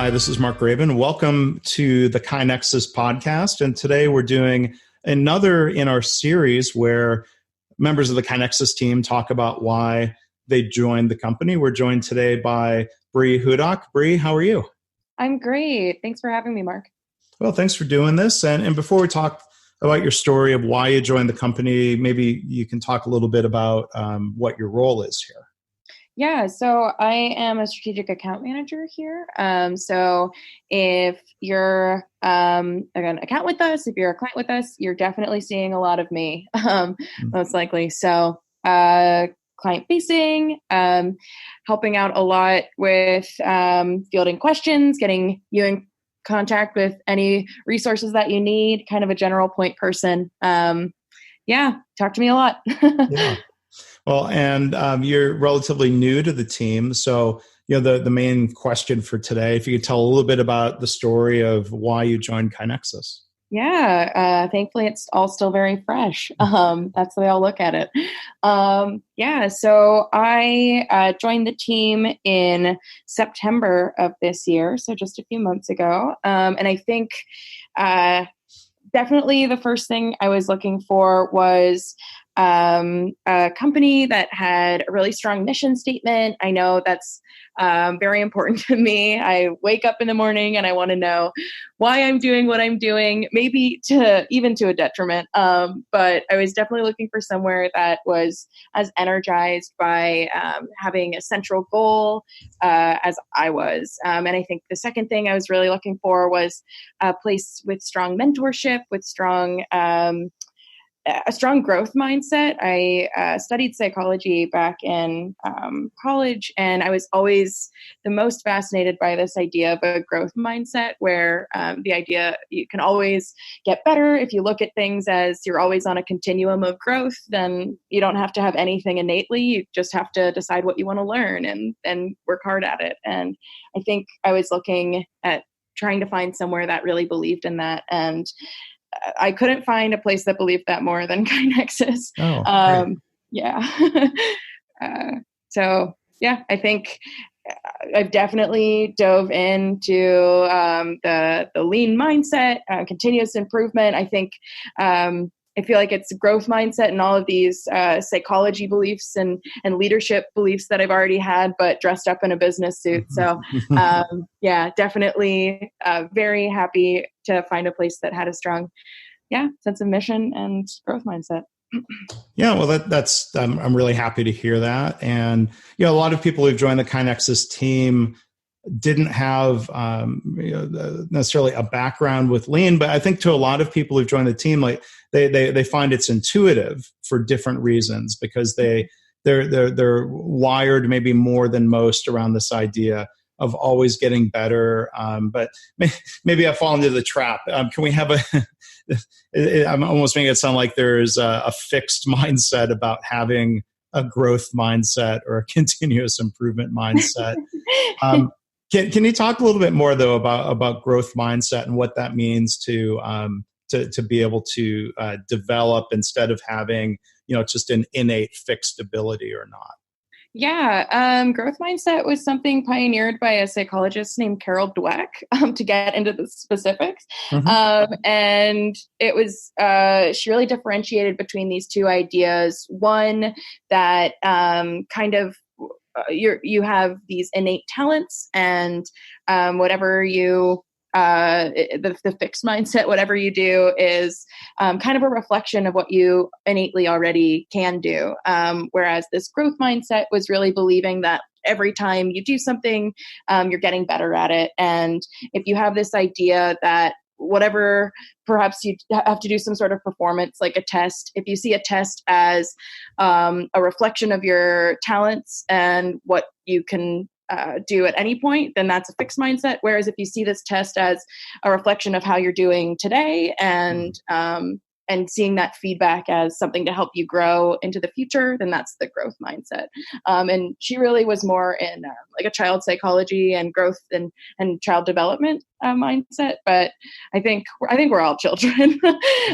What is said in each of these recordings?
Hi, this is Mark Graban. Welcome to the KaiNexus podcast. And today we're doing another in our series where members of the KaiNexus team talk about why they joined the company. We're joined today by Bri Hudock. Bri, how are you? I'm great. Thanks for having me, Mark. Well, thanks for doing this. And before we talk about your story of why you joined the company, maybe you can talk a little bit about what your role is here. Yeah, so I am a strategic account manager here. So if you're an account with us, if you're a client with us, you're definitely seeing a lot of me, most likely. So client facing, helping out a lot with fielding questions, getting you in contact with any resources that you need, kind of a general point person. Talk to me a lot. Yeah. Well, and you're relatively new to the team. So, the main question for today, if you could tell a little bit about the story of why you joined KaiNexus. Yeah, thankfully it's all still very fresh. That's the way I'll look at it. So I joined the team in September of this year, so just a few months ago. And I think definitely the first thing I was looking for was a company that had a really strong mission statement. I know that's very important to me. I wake up in the morning and I want to know why I'm doing what I'm doing, maybe even to a detriment. But I was definitely looking for somewhere that was as energized by having a central goal as I was. And I think the second thing I was really looking for was a place with strong mentorship, with a strong growth mindset. I studied psychology back in college, and I was always the most fascinated by this idea of a growth mindset where the idea you can always get better. If you look at things as you're always on a continuum of growth, then you don't have to have anything innately. You just have to decide what you want to learn and work hard at it. And I think I was looking at trying to find somewhere that really believed in that. And I couldn't find a place that believed that more than KaiNexus. Oh, I think I've definitely dove into the lean mindset, continuous improvement. I think I feel like it's a growth mindset and all of these psychology beliefs and leadership beliefs that I've already had, but dressed up in a business suit. So definitely very happy to find a place that had a strong, sense of mission and growth mindset. Yeah, well, that's I'm really happy to hear that. And a lot of people who've joined the KaiNexus team didn't have necessarily a background with lean, but I think to a lot of people who've joined the team, like they find it's intuitive for different reasons because they're wired maybe more than most around this idea of always getting better. But maybe I fall into the trap. Can we have I'm almost making it sound like there's a fixed mindset about having a growth mindset or a continuous improvement mindset. Can you talk a little bit more though about growth mindset and what that means to be able to develop instead of having just an innate fixed ability or not? Yeah, growth mindset was something pioneered by a psychologist named Carol Dweck, to get into the specifics. Mm-hmm. And it was, she really differentiated between these two ideas. One, that you have these innate talents and whatever you the fixed mindset, whatever you do is kind of a reflection of what you innately already can do. Whereas this growth mindset was really believing that every time you do something, you're getting better at it. And if you have this idea that whatever, perhaps you have to do some sort of performance like a test, if you see a test as a reflection of your talents and what you can do at any point, then that's a fixed mindset. Whereas if you see this test as a reflection of how you're doing today and seeing that feedback as something to help you grow into the future, then that's the growth mindset. And she really was more in like a child psychology and growth and child development mindset. But I think we're all children,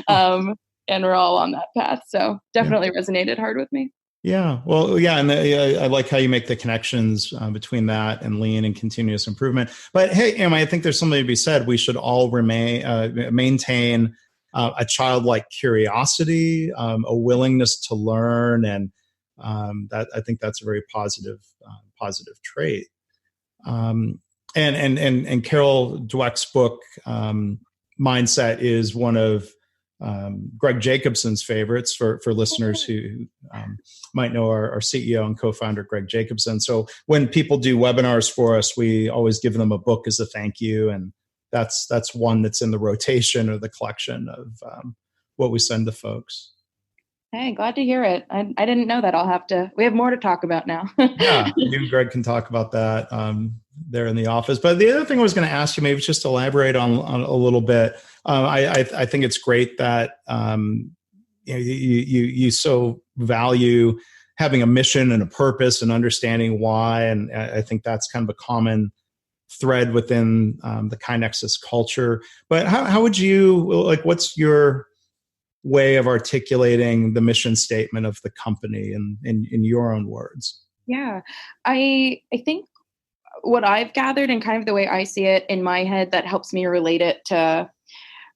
and we're all on that path. So definitely resonated hard with me. Yeah. Well, yeah. And I like how you make the connections between that and lean and continuous improvement. But hey, I think there's something to be said. We should all maintain a childlike curiosity, a willingness to learn. And that I think that's a very positive trait. And Carol Dweck's book, Mindset, is one of Greg Jacobson's favorites for listeners who might know our CEO and co-founder, Greg Jacobson. So when people do webinars for us, we always give them a book as a thank you. And that's one that's in the rotation or the collection of what we send to folks. Hey, glad to hear it. I didn't know that. We have more to talk about now. Yeah, you and Greg can talk about that there in the office. But the other thing I was going to ask you, maybe just elaborate on a little bit. I think it's great that you so value having a mission and a purpose and understanding why. And I think that's kind of a common thread within the KaiNexus culture. But how would you, what's your way of articulating the mission statement of the company in your own words? Yeah, I think what I've gathered and kind of the way I see it in my head that helps me relate it to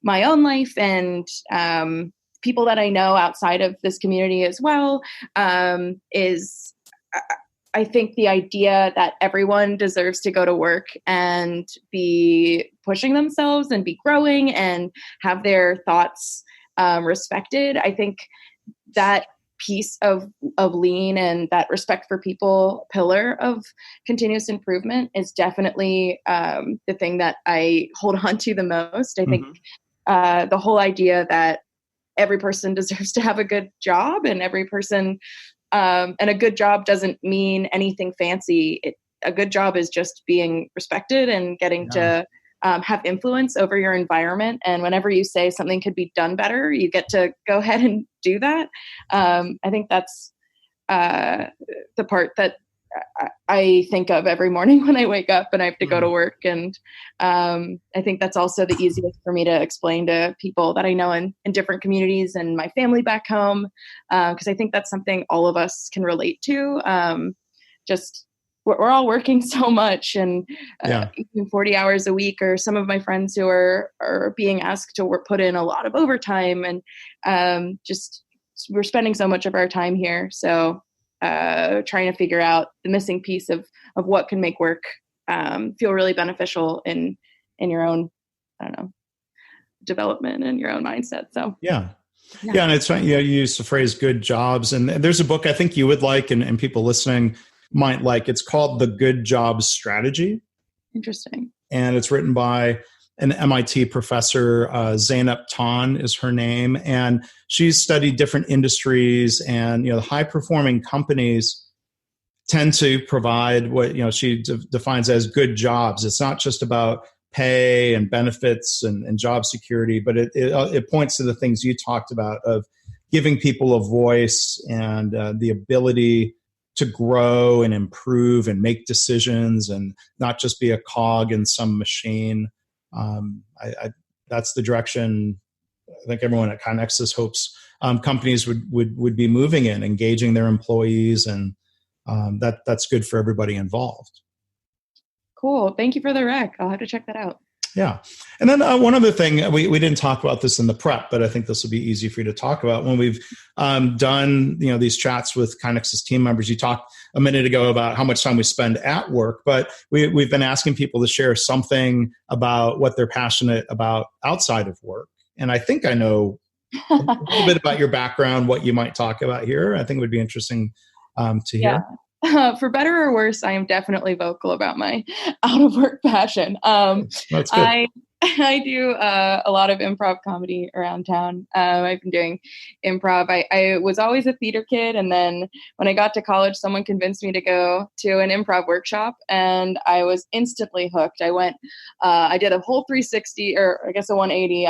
my own life and people that I know outside of this community as well is I think the idea that everyone deserves to go to work and be pushing themselves and be growing and have their thoughts respected. I think that piece of lean and that respect for people pillar of continuous improvement is definitely the thing that I hold on to the most. I think the whole idea that every person deserves to have a good job and every person and a good job doesn't mean anything fancy. A good job is just being respected and getting to have influence over your environment. And whenever you say something could be done better, you get to go ahead and do that. I think that's the part that I think of every morning when I wake up and I have to go to work. And I think that's also the easiest for me to explain to people that I know in different communities and my family back home. Because I think that's something all of us can relate to. Just we're all working so much and even 40 hours a week, or some of my friends who are being asked to put in a lot of overtime, and just we're spending so much of our time here. So trying to figure out the missing piece of what can make work feel really beneficial in your own, I don't know, development and your own mindset. So yeah. And it's funny, you use the phrase "good jobs," and there's a book I think you would like, and people listening might like. It's called The Good Jobs Strategy. Interesting. And it's written by an MIT professor, Zeynep Ton is her name. And she's studied different industries, and, the high performing companies tend to provide what, she defines as good jobs. It's not just about pay and benefits and job security, but it points to the things you talked about of giving people a voice and the ability to grow and improve and make decisions and not just be a cog in some machine. That's the direction I think everyone at KaiNexus hopes companies would be moving in, engaging their employees, and that's good for everybody involved. Cool. Thank you for the rec. I'll have to check that out. Yeah. And then one other thing, we didn't talk about this in the prep, but I think this will be easy for you to talk about. When we've done these chats with KaiNexus team members, you talked a minute ago about how much time we spend at work, but we've been asking people to share something about what they're passionate about outside of work. And I think I know a little bit about your background, what you might talk about here. I think it would be interesting to hear. Yeah. For better or worse, I am definitely vocal about my out of work passion. That's good. I do a lot of improv comedy around town. I've been doing improv. I was always a theater kid. And then when I got to college, someone convinced me to go to an improv workshop, and I was instantly hooked. I did a whole 360, or I guess a 180.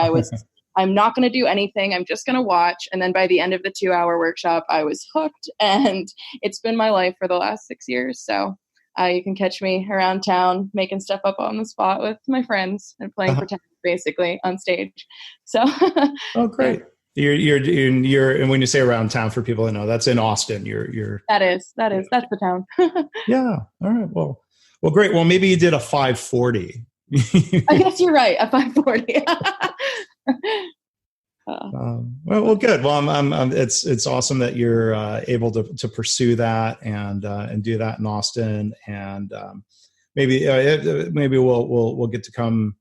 I'm not going to do anything. I'm just going to watch. And then by the end of the 2-hour workshop, I was hooked, and it's been my life for the last 6 years. So you can catch me around town making stuff up on the spot with my friends and playing pretend basically on stage. So, oh, great. And when you say around town, for people that know, that's in Austin. That's the town. Yeah. All right. Well, great. Well, maybe you did a 540. I guess you're right. A 540. Well, good. Well, it's awesome that you're able to pursue that and do that in Austin, and maybe we'll get to come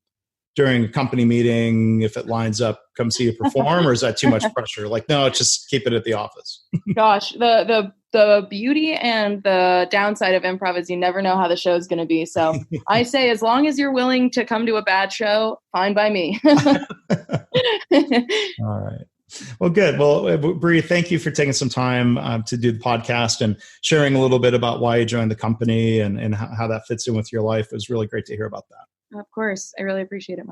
during a company meeting if it lines up. Come see you perform, or is that too much pressure? Like, no, just keep it at the office. Gosh, the beauty and the downside of improv is you never know how the show is going to be. So I say, as long as you're willing to come to a bad show, fine by me. All right. Well, good. Well, Bri, thank you for taking some time to do the podcast and sharing a little bit about why you joined the company and how that fits in with your life. It was really great to hear about that. Of course. I really appreciate it, Mark.